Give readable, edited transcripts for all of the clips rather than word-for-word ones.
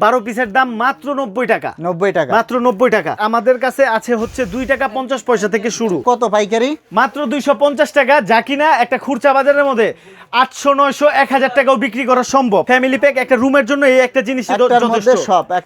12 পিসের দাম মাত্র 90 টাকা। 90 টাকা, মাত্র 90 টাকা। আমাদের কাছে আছে হচ্ছে 2 টাকা 50 পয়সা থেকে শুরু। কত পাইকারি? মাত্র 250 টাকা, যা কিনা একটা খুচরা বাজারের মধ্যে 800 900 1000 টাকাও বিক্রি করা সম্ভব। ফ্যামিলি প্যাক একটা রুমের জন্য এই একটা জিনিস যথেষ্ট।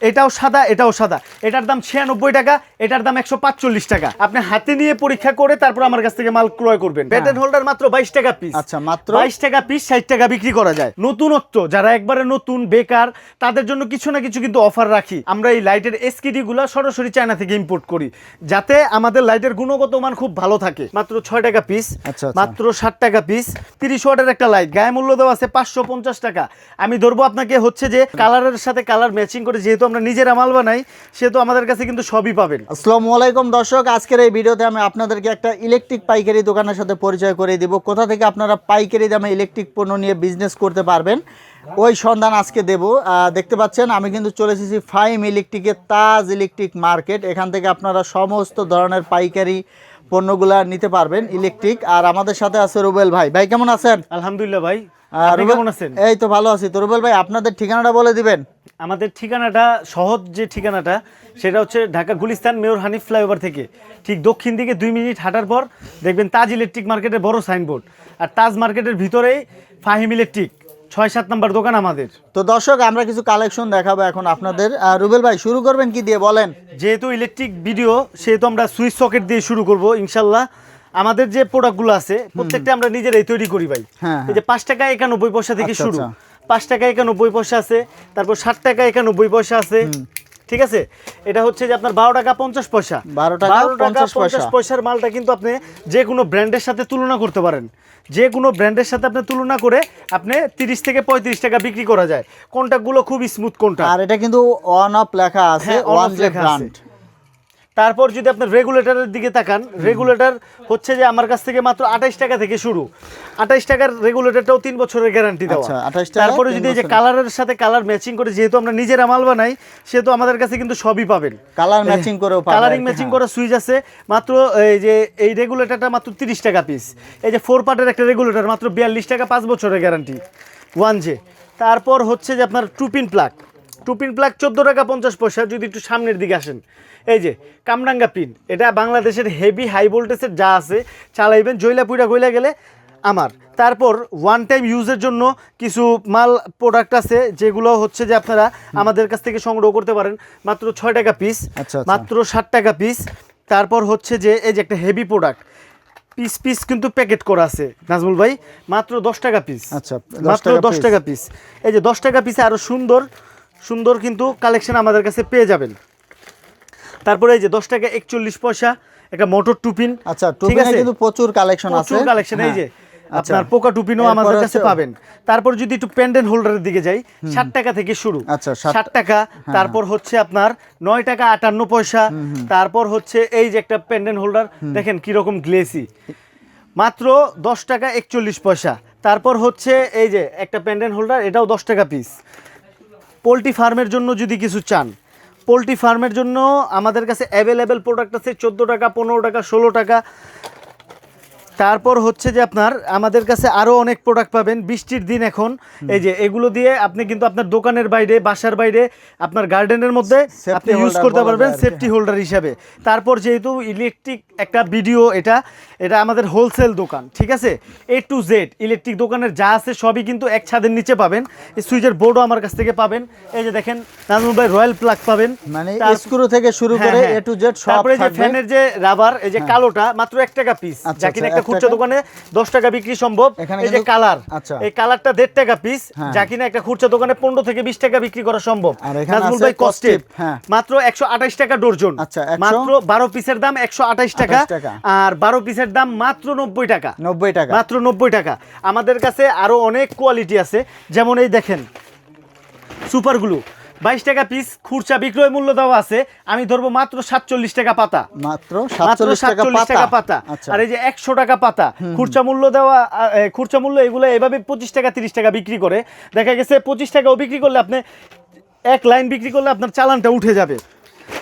এটাও সাদা, এটাও সাদা। এটার দাম 96 টাকা, এটার দাম 145 টাকা। আপনি হাতে নিয়ে পরীক্ষা করে তারপর আমার কাছ থেকে মাল ক্রয় করবেন। ব্যাটেন হোল্ডার মাত্র 22 টাকা পিস। আচ্ছা, মাত্র 22 টাকা পিস, 60 টাকা বিক্রি করা যায়। নতুনত্ব যারা একবারে নতুন বেকার তাদের জন্য কিছু না কিছু কিন্তু অফার রাখি। আমরা এই লাইটের এসকিডি গুলো সরাসরি চায়না থেকে ইম্পোর্ট করি, যাতে আমাদের লাইটের গুণগত মান খুব ভালো থাকে। মাত্র 6 টাকা পিস, মাত্র 60 টাকা পিস। 30 ওয়াটের একটা লাইট, গায়ে মূল্য দেওয়া আছে 550 টাকা। আমি ধরবো আপনাকে হচ্ছে যে কালারের সাথে কালার ম্যাচিং করে, যেহেতু আমরা নিজেরা মাল বানাই সেহেতু আমাদের কাছে কিন্তু সবই পাবেন। আসসালামু আলাইকুম দর্শক, আজকের এই ভিডিওতে আমি আপনাদেরকে একটা ইলেকট্রিক পাইকারি দোকানের সাথে পরিচয় করে দিব। কোথা থেকে আপনারা পাইকারি দামে ইলেকট্রিক পণ্য নিয়ে বিজনেস করতে পারবেন ওই সন্ধান আজকে দেব। দেখতে পাচ্ছেন আমি কিন্তু চলে এসেছি ফাইম ইলেকট্রিকের তাজ ইলেকট্রিক মার্কেট। এখান থেকে আপনারা সমস্ত ধরনের পাইকারি পণ্যগুলা নিতে পারবেন ইলেকট্রিক। আর আমাদের সাথে আছে রুবেল ভাই। ভাই কেমন আছেন? আলহামদুলিল্লাহ ভাই, আপনি কেমন আছেন? এই তো ভালো আছি। তো রুবেল ভাই, আপনাদের ঠিকানাটা বলে দিবেন। আমাদের ঠিকানাটা সহজ, যে ঠিকানাটা সেটা হচ্ছে ঢাকা গুলিস্তান মেয়র হানিফ ফ্লাইওভার থেকে ঠিক দক্ষিণ দিকে 2 মিনিট হাঁটার পর দেখবেন তাজ ইলেকট্রিক মার্কেটের বড় সাইনবোর্ড। আর তাজ মার্কেটের ভিতরেই ফাহিম ইলেকট্রিক 6-7 নম্বর দোকান আমাদের। তো দর্শক, আমরা কিছু কালেকশন দেখাবো এখন আপনাদের। রুবেল ভাই, শুরু করবেন কি দিয়ে বলেন? যেহেতু ইলেকট্রিক ভিডিও সেহেতু আমরা সুইচ সকেট দিয়ে শুরু করব ইনশাল্লাহ। আমাদের যে প্রোডাক্টগুলো আছে প্রত্যেকটা আমরা নিজেরাই তৈরি করি ভাই। এই যে 5 টাকা 91 পয়সা থেকে শুরু। 5 টাকা 91 পয়সা আছে, তারপর 60 টাকা 91 পয়সা আছে, ঠিক আছে। এটা হচ্ছে যে আপনার 12 টাকা 50 পয়সা। 12 টাকা 50 পয়সার মালটা কিন্তু আপনি যে কোনো ব্র্যান্ডের সাথে তুলনা করতে পারেন। যে কোনো ব্র্যান্ডের সাথে আপনি তুলনা করে আপনি 30 থেকে 35 টাকা বিক্রি করা যায়। কন্টাক্টগুলো খুব স্মুথ কন্টাক্ট। আর এটা কিন্তু ওয়ান অফ লেখা আছে, ওয়ান জে ব্র্যান্ড। তারপর যদি আপনি রেগুলেটরের দিকে তাকান, রেগুলেটর হচ্ছে যে আমার কাছ থেকে মাত্র 28 টাকা থেকে শুরু। 28 টাকার রেগুলেটরটাও 3 বছরের গ্যারান্টি দেওয়া। তারপরে যদি এই যে কালারের সাথে কালার ম্যাচিং করে, যেহেতু আমরা নিজেরা মাল বানাই সেহেতু আমাদের কাছে কিন্তু সবই পাবেন। কালার ম্যাচিং করেও পাবেন, কালারিং ম্যাচিং করা সুইচ আছে। মাত্র এই যে এই রেগুলেটরটা মাত্র 30 টাকা পিস। এই যে 4 পার্টের একটা রেগুলেটর মাত্র 42 টাকা, 5 বছরের গ্যারান্টি 1J। তারপর হচ্ছে যে আপনার টুপিন প্লাগ, টুপিন প্লাগ 14 টাকা 50 পয়সা। যদি একটু সামনের দিকে আসেন, এই যে কামরাঙ্গা পিন, এটা বাংলাদেশের হেভি হাই ভোল্টেজের যা আছে চালাইবেন, জয়লা পুইরা গইলা গেলে আমার। তারপর ওয়ান টাইম ইউজের জন্য কিছু মাল প্রোডাক্ট আছে যেগুলো হচ্ছে যে আপনারা আমাদের কাছ থেকে সংগ্রহ করতে পারেন। মাত্র 6 টাকা পিস, মাত্র 60 টাকা পিস। তারপর হচ্ছে যে এই যে একটা হেভি প্রোডাক্ট পিস পিস কিন্তু প্যাকেট করা আছে নাজমুল ভাই, মাত্র 10 টাকা পিস। আচ্ছা, মাত্র 10 টাকা পিস। এই যে 10 টাকা পিসে আরো সুন্দর সুন্দর কিন্তু কালেকশন আমাদের কাছে পেয়ে যাবেন। তারপরে এই যে 10 টাকা 41 পয়সা একটা মোটর টুপিন। আচ্ছা, টুপিনে কিন্তু প্রচুর কালেকশন আছে, প্রচুর কালেকশন। এই যে আপনার পোকা টুপিনও আমাদের কাছে পাবেন। তারপর যদি একটু পেন্ডেন্ট হোল্ডারের দিকে যাই, 60 টাকা থেকে শুরু। আচ্ছা, 60 টাকা। তারপর হচ্ছে আপনার 9 টাকা 58 পয়সা। তারপর হচ্ছে এই যে একটা পেন্ডেন্ট হোল্ডার দেখেন কি রকম গ্লেসি, মাত্র 10 টাকা 41 পয়সা। তারপর হচ্ছে এই যে একটা পেন্ডেন্ট হোল্ডার, এটাও 10 টাকা পিস। পোলট্রি ফার্মের জন্য যদি কিছু চান, পোলট্রি ফার্মের জন্য আমাদের কাছে অ্যাভেলেবেল প্রোডাক্ট আছে 14 টাকা 15 টাকা 16 টাকা। তারপর হচ্ছে যে আপনার আমাদের কাছে আরও অনেক প্রোডাক্ট পাবেন বৃষ্টির দিন এখন। এই যে এগুলো দিয়ে আপনি কিন্তু আপনার দোকানের বাইরে, বাসার বাইরে, আপনার গার্ডেনের মধ্যে আপনি ইউজ করতে পারবেন সেফটি হোল্ডার হিসাবে। তারপর যেহেতু ইলেকট্রিক একটা ভিডিও, এটা আমাদের হোলসেল দোকান, ঠিক আছে। A to Z ইলেকট্রিক দোকানের যা আছে সবই কিন্তু এক ছাদের নিচে পাবেন। এই সুইচের বোর্ডও আমার কাছ থেকে পাবেন। এই যে দেখেন নাজমুল ভাই, রয়্যাল প্লাগ পাবেন, মানে স্ক্রু থেকে শুরু করে A to Z সব। তারপরে যে ফ্যানের যে রাবার, এই যে কালোটা মাত্র 1 টাকা পিস, যা কিনা একটা খুচরা দোকানে 10 টাকা বিক্রি সম্ভব। এই যে কালার, এই কালারটা 1.5 টাকা পিস, যা কিনা একটা খুচরা দোকানে 15 থেকে 20 টাকা বিক্রি করা সম্ভব। নাজমুল ভাই কস্টেপ মাত্র 128 টাকা ডর্জন। মাত্র 12 পিসের দাম 128 টাকা। আর 12 পিসের দাম মাত্র 90 টাকা। 90 টাকা, মাত্র 90 টাকা। আমাদের কাছে আরো অনেক কোয়ালিটি আছে, যেমন এই দেখেন সুপার গ্লু 22 টাকা পিস, খুচরা বিক্রয় মূল্য দেওয়া আছে আমি ধরবো মাত্র 47 টাকা পাতা। মাত্র 47 টাকা পাতা। আর এই যে 100 টাকা পাতা খুচরা মূল্য দেওয়া, খুচরা মূল্য এগুলো এভাবে 25 টাকা 30 টাকা বিক্রি করে। দেখা গেছে 25 টাকাও বিক্রি করলে আপনি এক লাইন বিক্রি করলে আপনার চালানটা উঠে যাবে।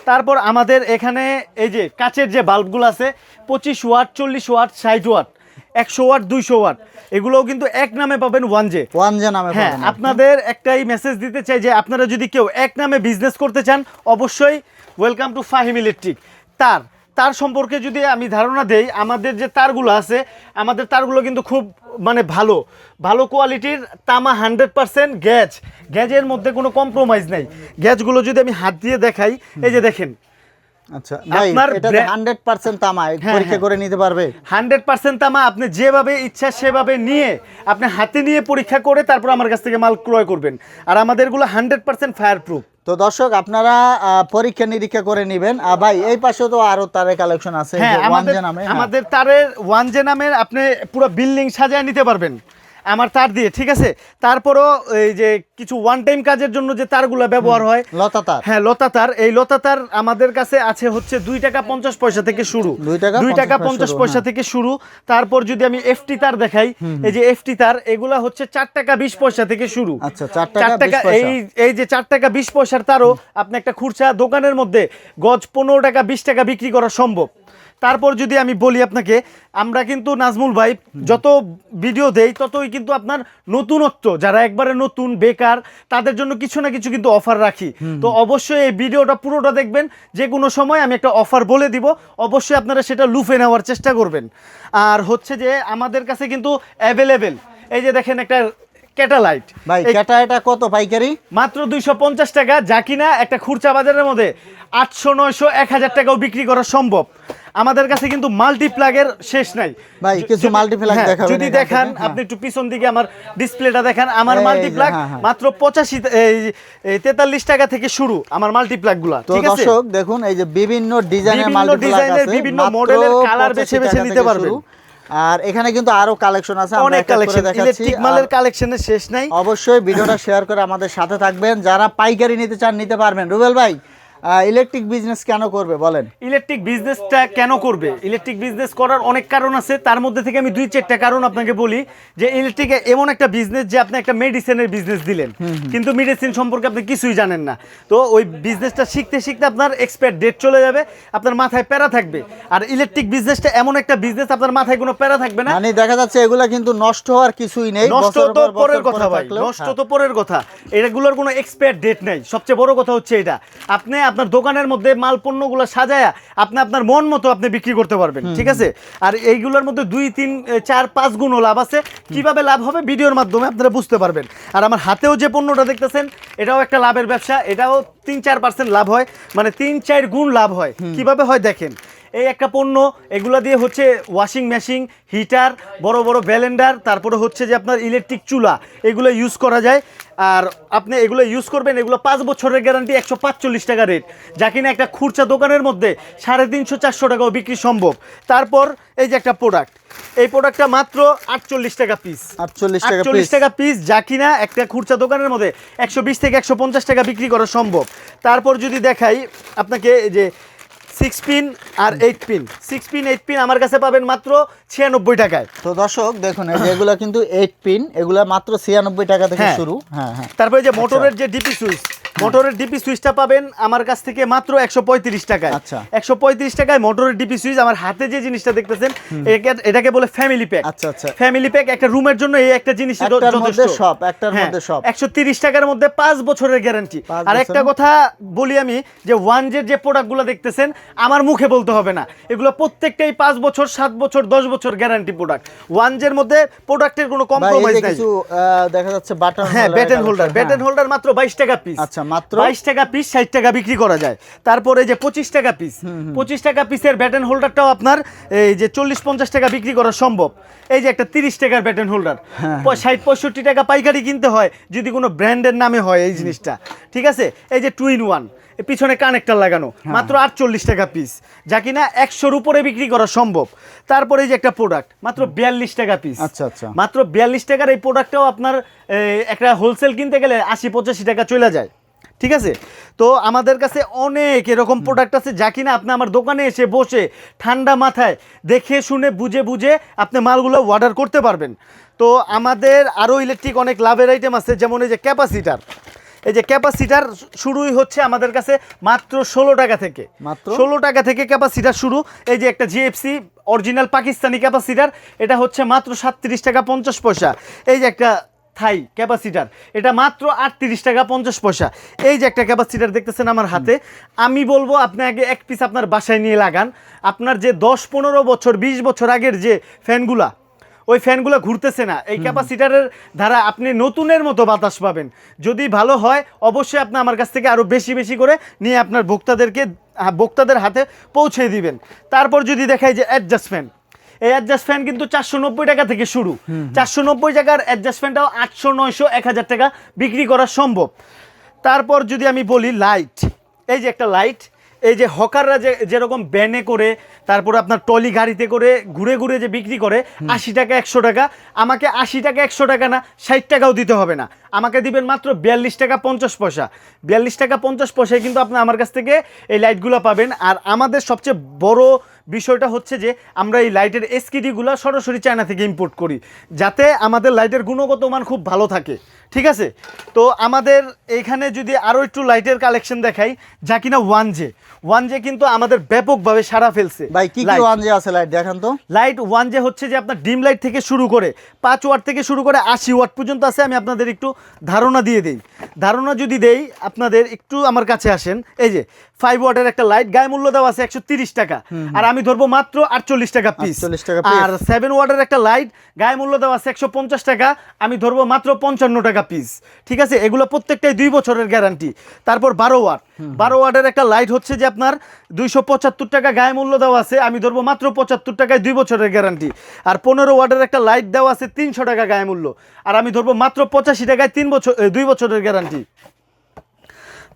তারপর আমাদের এখানে এই যে কাচের যে বাল্বগুলো আছে 25 watt 40 watt 60 watt 100 watt 200 watt এগুলোও কিন্তু এক নামে পাবেন ওয়ানজে। ওয়ানজে নামে হ্যাঁ, পাবেন। আপনাদের একটাই মেসেজ দিতে চাই যে আপনারা যদি কেউ এক নামে বিজনেস করতে চান অবশ্যই ওয়েলকাম টু ফাহিম ইলেকট্রিক। তার সম্পর্কে যদি আমি ধারণা দেই, আমাদের যে তারগুলো আছে, আমাদের তারগুলো কিন্তু খুব মানে ভালো কোয়ালিটির তামা 100% গ্যাজের মধ্যে কোনো কম্প্রোমাইজ নাই। গ্যাজগুলো যদি আমি হাত দিয়ে দেখাই, এই যে দেখেন। আচ্ছা ভাই, আপনার এটা 100% তামা, পরীক্ষা করে নিতে পারবে? 100% তামা আপনি যেভাবে ইচ্ছা সেভাবে নিয়ে আপনি হাতে নিয়ে পরীক্ষা করে তারপর আমার কাছ থেকে মাল ক্রয় করবেন। আর আমাদেরগুলো 100% ফায়ার প্রুফ। তো দর্শক, আপনারা পরীক্ষা নিরীক্ষা করে নেবেন। ভাই এই পাশে তো আরো তারের কালেকশন আছে, হ্যাঁ, ওয়ানজে নামে। আমাদের তারের ওয়ানজে নামের আপনি পুরো বিল্ডিং সাজায় নিতে পারবেন আমার তার দিয়ে, ঠিক আছে। তারপরও এই যে কিছু ওয়ান টাইম কাজের জন্য যে তারগুলো ব্যবহার হয়, লতা তার। হ্যাঁ, লতা তার। এই লতা তার আমাদের কাছে আছে হচ্ছে 2 টাকা 50 পয়সা থেকে শুরু। 2 টাকা 50 পয়সা থেকে শুরু। তারপর যদি আমি এফটি তার দেখাই, এই যে এফটি তার, এগুলা হচ্ছে 4 টাকা 20 পয়সা থেকে শুরু। আচ্ছা, 4 টাকা 20 পয়সা। এই যে 4 টাকা 20 পয়সার তারও আপনি একটা খুচরা দোকানের মধ্যে গজ 15 টাকা 20 টাকা বিক্রি করা সম্ভব। তারপর যদি আমি বলি আপনাকে, আমরা কিন্তু নাজমুল ভাই যত ভিডিও দেই ততই কিন্তু আপনার নতুনত্ব, যারা একবারে নতুন বেকার তাদের জন্য কিছু না কিছু কিন্তু অফার রাখি। তো অবশ্যই এই ভিডিওটা পুরোটা দেখবেন, যে কোনো সময় আমি একটা অফার বলে দিব, অবশ্যই আপনারা সেটা লুফে নেওয়ার চেষ্টা করবেন। আর হচ্ছে যে আমাদের কাছে কিন্তু অ্যাভেলেবেল, এই যে দেখেন একটা ক্যাটালাইট। ভাই ক্যাটা এটা কত পাইকারি? মাত্র 250 টাকা, যা কিনা একটা খুচরা বাজারের মধ্যে 800 900 1000 টাকাও বিক্রি করা সম্ভব। আমাদের কাছে কিন্তু মাল্টিপ্লাগের শেষ নাই ভাই, কিছু মাল্টিপ্লাগ দেখাবেন? যদি দেখান আপনি একটু পিছন দিকে আমার ডিসপ্লেটা দেখান, আমার এই যে, মাল্টিপ্লাগ হ্যাঁ। মাত্র 43 টাকা থেকে শুরু আমার মাল্টিপ্লাগগুলো, তো ঠিক আছে। দর্শক দেখুন, এই যে বিভিন্ন ডিজাইনের মাল্টিপ্লাগ আছে, বিভিন্ন মডেলের কালার বেছে বেছে নিতে পারবেন। আর এখানে কিন্তু আরো কালেকশন আছে, আমরা অনেক এক এক করে কালেকশন, দেখাচ্ছি। ইলেকট্রিক মালের কালেকশনের শেষ নাই। অবশ্যই ভিডিওটা শেয়ার করে আমাদের সাথে থাকবেন। যারা পাইকারি নিতে চান নিতে পারবেন। রুবেল ভাই, ইলেকট্রিক বিজনেস কেন করবে বলেন? ইলেকট্রিক বিজনেসটা কেন করবে? ইলেকট্রিক বিজনেস করার অনেক কারণ আছে, তার মধ্যে থেকে আমি 2-4টা কারণ আপনাকে বলি। যে ইলেকট্রিক এমন একটা বিজনেস যে আপনি একটা মেডিসিনের বিজনেস দিলেন, কিন্তু মেডিসিন সম্পর্কে আপনি কিছুই জানেন না। তো ওই বিজনেসটা শিখতে শিখতে আপনার এক্সপায়ার ডেট চলে যাবে, আপনার মাথায় প্যারা থাকবে। আর ইলেকট্রিক বিজনেসটা এমন একটা বিজনেস আপনার মাথায় কোনো প্যারা থাকবে না। মানে দেখা যাচ্ছে এগুলা কিন্তু নষ্ট হওয়ার কিছুই নেই। নষ্ট তো পরের কথা ভাই, নষ্ট তো পরের কথা, এগুলোর কোনো এক্সপায়ার ডেট নাই। সবচেয়ে বড় কথা হচ্ছে এটা, আপনি আপনার দোকানের মধ্যে মাল পণ্যগুলো সাজায়া আপনি আপনার মন মতো আপনি বিক্রি করতে পারবেন, ঠিক আছে। আর এইগুলোর মধ্যে 2 3 4 5 গুণও লাভ আছে। কিভাবে লাভ হবে ভিডিওর মাধ্যমে আপনারা বুঝতে পারবেন। আর আমার হাতেও যে পণ্যটা দেখতেছেন, এটাও একটা লাভের ব্যবসা, এটাও 3-4% লাভ হয়, মানে 3-4 গুণ লাভ হয়। কিভাবে হয় দেখেন, এই একটা পণ্য, এগুলো দিয়ে হচ্ছে ওয়াশিং মেশিন, হিটার, বড় বড় ব্লেন্ডার, তারপরে হচ্ছে যে আপনার ইলেকট্রিক চুলা, এগুলো ইউজ করা যায়। আর আপনি এগুলো ইউজ করবেন, এগুলো 5 বছরের গ্যারান্টি, 145 টাকা রেট, যা কিনা একটা খুচরা দোকানের মধ্যে 350-400 টাকাও বিক্রি সম্ভব। তারপর এই যে একটা প্রোডাক্ট, এই প্রোডাক্টটা মাত্র 48 টাকা পিস। 48 টাকা পিস, যা কিনা একটা খুচরা দোকানের মধ্যে 120 থেকে 150 টাকা বিক্রি করা সম্ভব। তারপর যদি দেখাই আপনাকে, এই যে 6 পিন আর 8 পিন, 6 পিন 8 পিন আমার কাছে পাবেন মাত্র 96 টাকায়। তো দর্শক দেখুন, এই যে এগুলা কিন্তু 8 পিন, এগুলা মাত্র 96 টাকা থেকে শুরু। হ্যাঁ হ্যাঁ। তারপরে যে মোটরের যে ডিপি সুইচ, মোটরের ডিপি সুইচটা পাবেন আমার কাছ থেকে মাত্র 135 টাকায়। আচ্ছা, 135 টাকায় মোটরের ডিপি সুইচ। আমার হাতে যে জিনিসটা দেখতেছেন, এটাকে বলে ফ্যামিলি প্যাক। আচ্ছা আচ্ছা, ফ্যামিলি প্যাক একটা রুমের জন্য এই একটা জিনিস যথেষ্ট। একটার মধ্যে সব 130 টাকার মধ্যে 5 বছরের গ্যারান্টি। আর একটা কথা বলি আমি, যে ওয়ানজের যে প্রোডাক্টগুলো দেখতেছেন, আমার মুখে বলতে হবে না, এগুলো প্রত্যেকটাই 5 বছর 7 বছর 10 বছর গ্যারান্টি প্রোডাক্ট। ওয়ানজের মধ্যে প্রোডাক্টের কোনো কম্প্রোমাইজ নাই। কিছু দেখা যাচ্ছে বাটন, হ্যাঁ, ব্যাটন হোল্ডার, ব্যাটন হোল্ডার মাত্র 22 টাকা পিস। আচ্ছা, মাত্র 22 টাকা পিস, 60 টাকা বিক্রি করা যায়। তারপরে যে 25 টাকা পিস, 25 টাকা পিসের ব্যাটন হোল্ডারটাও আপনার এই যে 40-50 টাকা বিক্রি করা সম্ভব। এই যে একটা 30 টাকার ব্যাটন হোল্ডার, 60-65 টাকা পাইকারি কিনতে হয় যদি কোনো ব্র্যান্ডের নামে হয় এই জিনিসটা, ঠিক আছে। এই যে 2-in-1, পিছনে কানেক্টর লাগানো, মাত্র 48 টাকা পিস, যা কিনা 100-র উপরে বিক্রি করা সম্ভব। তারপরে এই যে একটা প্রোডাক্ট মাত্র 42 টাকা পিস। আচ্ছা আচ্ছা, মাত্র 42 টাকার এই প্রোডাক্টটাও আপনার একটা হোলসেল কিনতে গেলে 80-85 টাকা চলে যায়, ঠিক আছে। তো আমাদের কাছে অনেক এরকম প্রোডাক্ট আছে, যা কিনা আপনি আমার দোকানে এসে বসে ঠান্ডা মাথায় দেখে শুনে বুঝে আপনি মালগুলো অর্ডার করতে পারবেন। তো আমাদের আরও ইলেকট্রিক অনেক লাভের আইটেম আছে, যেমন এই যে ক্যাপাসিটার। এই যে ক্যাপাসিটার শুরুই হচ্ছে আমাদের কাছে মাত্র 16 টাকা থেকে, মাত্র 16 টাকা থেকে ক্যাপাসিটার শুরু। এই যে একটা জিএফসি অরিজিনাল পাকিস্তানি ক্যাপাসিটার, এটা হচ্ছে মাত্র 37 টাকা 50 পয়সা। এই যে একটা থাই ক্যাপাসিটার, এটা মাত্র 38 টাকা 50 পয়সা। এই যে একটা ক্যাপাসিটার দেখতেছেন আমার হাতে, আমি বলবো আপনি আগে এক পিস আপনার বাসায় নিয়ে লাগান। আপনার যে 10-15 বছর 20 বছর আগের যে ফ্যানগুলা, ওই ফ্যানগুলো ঘুরতেছে না, এই ক্যাপাসিটারের দ্বারা আপনি নতুনের মতো বাতাস পাবেন। যদি ভালো হয় অবশ্যই আপনি আমার কাছ থেকে আরও বেশি বেশি করে নিয়ে আপনার ভোক্তাদের হাতে পৌঁছে দিবেন। তারপর যদি দেখাই যে অ্যাডজাস্ট ফ্যান, এই অ্যাডজাস্ট ফ্যান কিন্তু 490 টাকা থেকে শুরু। 490 টাকার অ্যাডজাস্ট ফ্যানটাও 800, 900, 1000 টাকা বিক্রি করা সম্ভব। তারপর যদি আমি বলি লাইট, এই যে একটা লাইট, এই যে হকাররা যেরকম ব্যানে করে, তারপর আপনার টলি গাড়িতে করে ঘুরে ঘুরে যে বিক্রি করে 80 টাকা 100 টাকা, আমাকে 80 টাকা 100 টাকা না 60 টাকাও দিতে হবে না, আমাকে দিবেন মাত্র 42 টাকা 50 পয়সা। 42 টাকা 50 পয়সায় কিন্তু আপনি আমার কাছ থেকে এই লাইটগুলো পাবেন। আর আমাদের সবচেয়ে বড় বিষয়টা হচ্ছে যে আমরা এই লাইটের এসকিডিগুলো সরাসরি চায়না থেকে ইম্পোর্ট করি, যাতে আমাদের লাইটের গুণগত মান খুব ভালো থাকে। ঠিক আছে, তো আমাদের এইখানে যদি আরও একটু লাইটের কালেকশন দেখাই, যা কিনা 1J কিন্তু আমাদের ব্যাপকভাবে সারা ফেলছে। ভাই কি কি 1J আছে লাইট দেখান তো। লাইট 1J হচ্ছে যে আপনার ডিম লাইট থেকে শুরু করে 5 ওয়াট থেকে শুরু করে 80 ওয়াট পর্যন্ত আছে। আমি আপনাদের একটু ধারণা দিয়ে দেই, ধারণা যদি দেই আপনাদের, একটু আমার কাছে আসেন। এই যে 5 ওয়াটের একটা লাইট, গায়ে মূল্য দেওয়া আছে 130 টাকা, আর আমি ধরবো মাত্র 48 টাকা পিস। আর 7 ওয়াটের একটা লাইট, গায়ে মূল্য দেওয়া আছে 150 টাকা, আমি ধরবো মাত্র 55 টাকা পিস। ঠিক আছে, এগুলো প্রত্যেকটাই 2 বছরের গ্যারান্টি। তারপর 12 ওয়াটের একটা লাইট হচ্ছে যে আপনার 275 টাকা, গায়ে মূল্য দেওয়া আছে, আমি ধরবো মাত্র 75 টাকায় 2 বছরের গ্যারান্টি। আর 15 ওয়াটের একটা লাইট দেওয়া আছে 300 টাকা গায়ে মূল্য, আর আমি ধরবো মাত্র 85 টাকায় 2 বছরের গ্যারান্টি।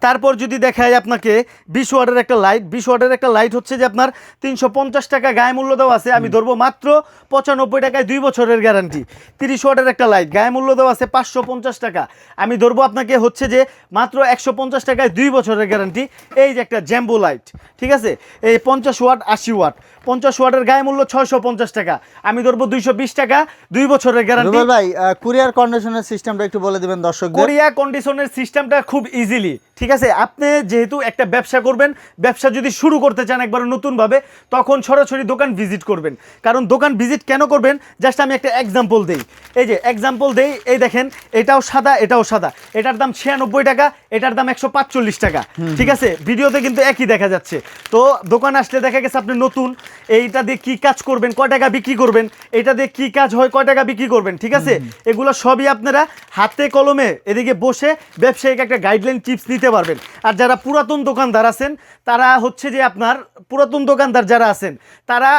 তারপর যদি দেখায় আপনাকে 20 ওয়াটের একটা লাইট, 20 ওয়াটের একটা লাইট হচ্ছে যে আপনার 350 টাকা গায়ে মূল্য দেওয়া আছে, আমি ধরবো মাত্র 95 টাকায় 2 বছরের গ্যারান্টি। 30 ওয়াটের একটা লাইট, গায়ে মূল্য দেওয়া আছে 550 টাকা, আমি ধরবো আপনাকে হচ্ছে যে মাত্র 150 টাকায় 2 বছরের গ্যারান্টি। এই যে একটা জ্যাম্বো লাইট, ঠিক আছে, এই 50 ওয়াট 80 ওয়াট, 50 ওয়াটের গায়ে মূল্য 650 টাকা, আমি ধরবো 220 টাকা 2 বছরের গ্যারান্টি। ভাই কুরিয়ার কন্ডিশনের সিস্টেমটা একটু বলে দিবেন দর্শকদের। কুরিয়ার কন্ডিশনের সিস্টেমটা খুব ইজিলি, ঠিক আছে, আপনি যেহেতু একটা ব্যবসা করবেন, ব্যবসা যদি শুরু করতে চান একবার নতুনভাবে, তখন সরাসরি দোকান ভিজিট করবেন। কারণ দোকান ভিজিট কেন করবেন, জাস্ট আমি একটা এক্সাম্পল দেই। এই যে এক্সাম্পল দেই, এই দেখেন এটাও সাদা, এটাও সাদা, এটার দাম 96 টাকা, এটার দাম 145 টাকা। ঠিক আছে, ভিডিওতে কিন্তু একই দেখা যাচ্ছে। তো দোকান আসলে দেখা গেছে আপনি নতুন, এইটা দিয়ে কি কাজ করবেন, কয় টাকা বিক্রি করবেন, এটা দিয়ে কি কাজ হয়, কয় টাকা বিক্রি করবেন, ঠিক আছে, এগুলো সবই আপনারা হাতে কলমে এদিকে বসে ব্যবসায়িক একটা গাইডলাইন টিপস নিতে পারবেন। আর যারা পুরাতন দোকানদার আছেন, তারা হচ্ছে যে আপনার পুরাতন দোকানদার যারা আছেন, তারা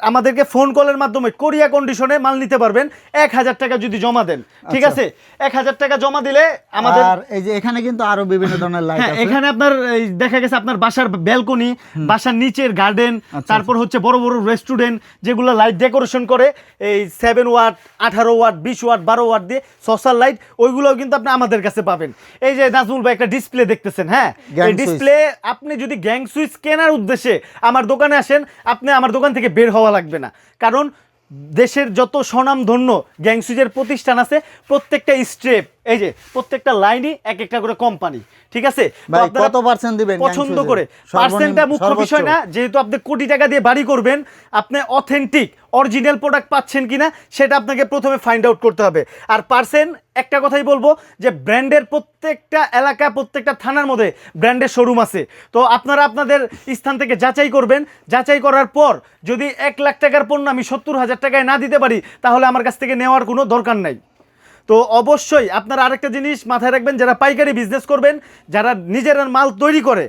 আমাদেরকে ফোন কলের মাধ্যমে কোরিয়া কন্ডিশনে মাল নিতে পারবেন 1000 টাকা যদি জমা দেন। ঠিক আছে, 1000 টাকা জমা দিলে আমাদের, আর এই যে এখানে কিন্তু আরো বিভিন্ন ধরনের লাইট আছে। এখানে আপনার দেখা গেছে আপনার বাসার ব্যালকনি, বাসার নিচের গার্ডেন, তারপর হচ্ছে বড় বড় রেস্টুরেন্ট যেগুলো লাইট ডেকোরেশন করে, এই 7 ওয়াট 18 ওয়াট 20 ওয়াট 12 ওয়াট দিয়ে সোশ্যাল লাইট, ওইগুলোও কিন্তু আপনি আমাদের কাছে পাবেন। এই যে নাজমুল ভাই একটা ডিসপ্লে দেখতেছেন, হ্যাঁ, এই ডিসপ্লে আপনি যদি গ্যাং সুইচ কেনার উদ্দেশ্যে আমার দোকানে আসেন, আপনি আমার দোকান থেকে বের হওয়া লাগবে না। কারণ দেশের যত স্বনামধন্য গ্যাং সুইচের প্রতিষ্ঠান আছে, প্রত্যেকটা স্টেপ, এই যে প্রত্যেকটা লাইনই এক একটা করে কোম্পানি। ঠিক আছে, কত পার্সেন্ট দিবেন পছন্দ করে? পার্সেন্টটা মুখ্য বিষয় না, যেহেতু আপনি কোটি টাকা দিয়ে বাড়ি করবেন, আপনি অথেন্টিক অরিজিনাল প্রোডাক্ট পাচ্ছেন কিনা সেটা আপনাকে প্রথমে ফাইন্ড আউট করতে হবে। আর পার্সেন্ট একটা কথাই বলবো যে ব্র্যান্ডের প্রত্যেকটা এলাকা, প্রত্যেকটা থানার মধ্যে ব্র্যান্ডের শোরুম আছে। তো আপনারা আপনাদের স্থান থেকে যাচাই করবেন, যাচাই করার পর যদি 1 লাখ টাকার পণ্য আমি 70,000 টাকায় না দিতে পারি, তাহলে আমার কাছ থেকে নেওয়ার কোনো দরকার নাই। তো অবশ্যই আপনারা আরেকটা জিনিস মাথায় রাখবেন, যারা পাইকারি বিজনেস করবেন, যারা নিজেরা মাল তৈরি করে,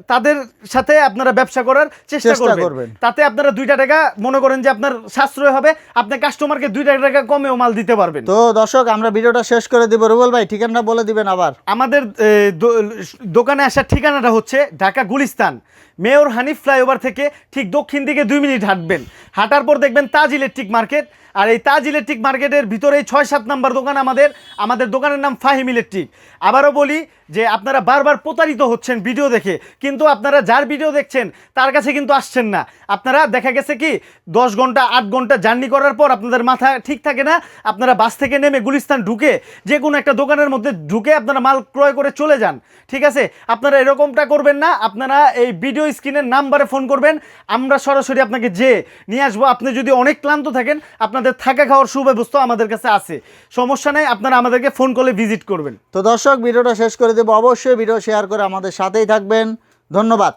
তাদের সাথে আপনারা ব্যবসা করার চেষ্টা করবেন। তাতে আপনারা 2 টাকা মনে করেন যে আপনার সাশ্রয় হবে, আপনি কাস্টমারকে 2 টাকা কমেও মাল দিতে পারবেন। তো দর্শক, আমরা ভিডিওটা শেষ করে দিব। রুবেল ভাই ঠিকানাটা বলে দিবেন আবার। আমাদের দোকানে আসার ঠিকানাটা হচ্ছে ঢাকা গুলিস্তান, মেয়র হানিফ ফ্লাইওভার থেকে ঠিক দক্ষিণ দিকে 2 মিনিট হাঁটবেন, হাঁটার পর দেখবেন তাজ ইলেকট্রিক মার্কেট, আর এই তাজ ইলেকট্রিক মার্কেটের ভিতরেই 6-7 নাম্বার দোকান আমাদের দোকানের নাম ফাহিম ইলেকট্রিক। আবারও বলি যে আপনারা বারবার প্রতারিত হচ্ছেন ভিডিও দেখে, কিন্তু আপনারা যার ভিডিও দেখছেন তার কাছে কিন্তু আসছেন না। আপনারা দেখা গেছে কি 10 ঘন্টা 8 ঘন্টা জার্নি করার পর আপনাদের মাথা ঠিক থাকে না, আপনারা বাস থেকে নেমে গুলিস্তান ঢুকে যে কোনো একটা দোকানের মধ্যে ঢুকে আপনারা মাল ক্রয় করে চলে যান। ঠিক আছে, আপনারা এরকমটা করবেন না। আপনারা এই ভিডিও স্ক্রিনের নাম্বারে ফোন করবেন, আমরা সরাসরি আপনাকে নিয়ে আসবো। আপনি যদি অনেক ক্লান্ত থাকেন, আপনাদের থাকা খাওয়ার সুব্যবস্থা আমাদের কাছে আছে, সমস্যা নেই। আপনারা আমাদেরকে ফোন করলে ভিজিট করবেন। তো দর্শক, ভিডিওটা শেষ করে দেবো। অবশ্যই ভিডিও শেয়ার করে আমাদের সাথেই থাকবেন। ধন্যবাদ।